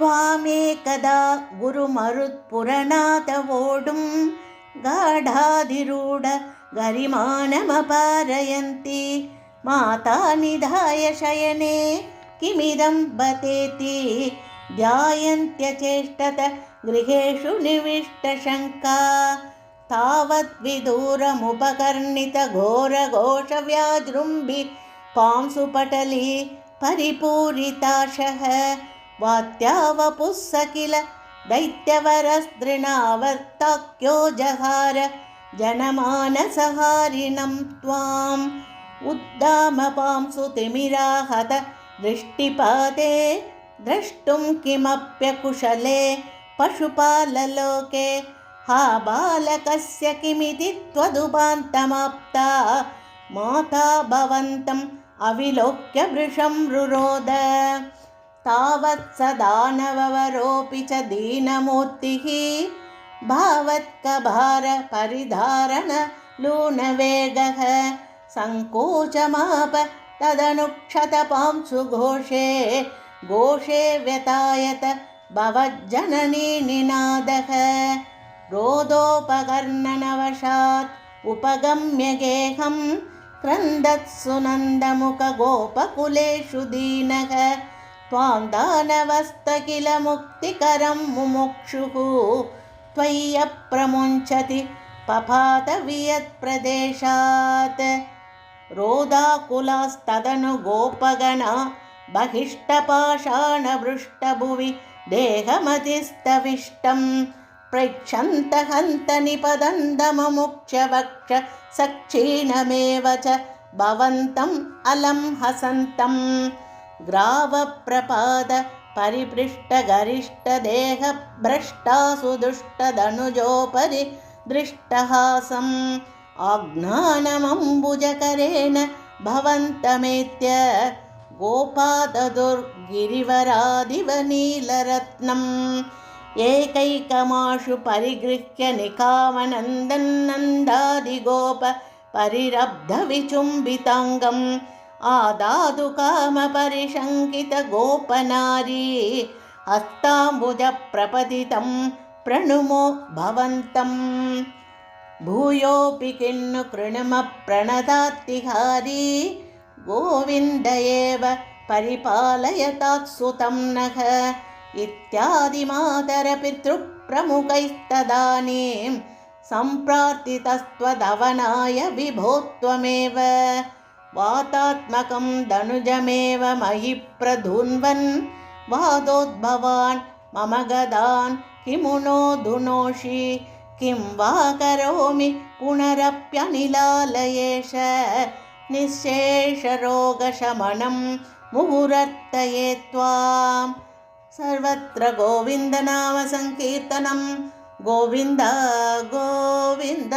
त्वामेकदा गुरुमरुत्पुरनाथवोढुं गाढाधिरूढ गरिमानमपारयन्ति माता निधाय शयने किमिदं बतेति ध्यायन्त्यचेष्टत गृहेषु निविष्टशङ्का तावद्विदूरमुपकर्णितघोरघोषव्याजृम्भि पांसुपटली परिपूरिताशः वात्यावपुः स किल दैत्यवरस्दृणावर्ताख्यो जहार जनमानसहारिणं त्वाम् उद्दामपांसु तिमिराहत दृष्टिपाते द्रष्टुं किमप्यकुशले पशुपाललोके हा बालकस्य किमिति त्वदुपान्तमाप्ता माता भवन्तम् अविलोक्य वृषं रुरोद तावत् स दानववरोऽपि च दीनमूर्तिः भावत्कभार परिधारण लूनवेगः सङ्कोचमाप तदनुक्षतपांसु घोषे व्यतायत भवज्जननी निनादः रोदोपकर्णनवशात् उपगम्य गेहं क्रन्दत्सु नन्दमुखगोपकुलेषु दीनः त्वां दानवस्त किल मुक्तिकरं मुमुक्षुः त्वय्यप्रमुञ्चति पपात वियत्प्रदेशात् रोदाकुलास्तदनु गोपगणा बहिष्टपाषाणवृष्टभुवि देहमतिस्तविष्टं प्रेक्षन्त हन्त निपदन्दममुक्षवक्ष सक्षीणमेव च भवन्तम् अलं हसन्तं ग्रावप्रपाद परिपृष्टगरिष्ठदेहभ्रष्टासु दुष्टधनुजोपरि दृष्टहासम् आज्ञानमम्बुजकरेण भवन्तमेत्य गोपाददुर्गिरिवरादिव नीलरत्नम् एकैकमाशु परिगृह्य निकामनन्दन्नन्दादिगोप परिरब्धविचुम्बिताङ्गम् आदादुकामपरिशङ्कितगोपनारी हस्ताम्बुजप्रपतितं प्रणुमो भवन्तम् भूयोऽपि किन्नु कृणुमप्रणतात्तिहारी गोविन्द एव परिपालयतात्सुतं नः इत्यादिमातरपितृप्रमुखैस्तदानीं सम्प्रार्थितस्त्वदवनाय विभो त्वमेव वातात्मकं दनुजमेव महि प्रधुन्वन् वादोद्भवान् मम गदान् किमु नोऽधुनोषि किं वा करोमि पुनरप्यनिलालयेश निःशेषरोगशमनं मुहुरर्तये त्वाम् सर्वत्र गोविन्दनामसङ्कीर्तनं गोविन्द गोविन्द।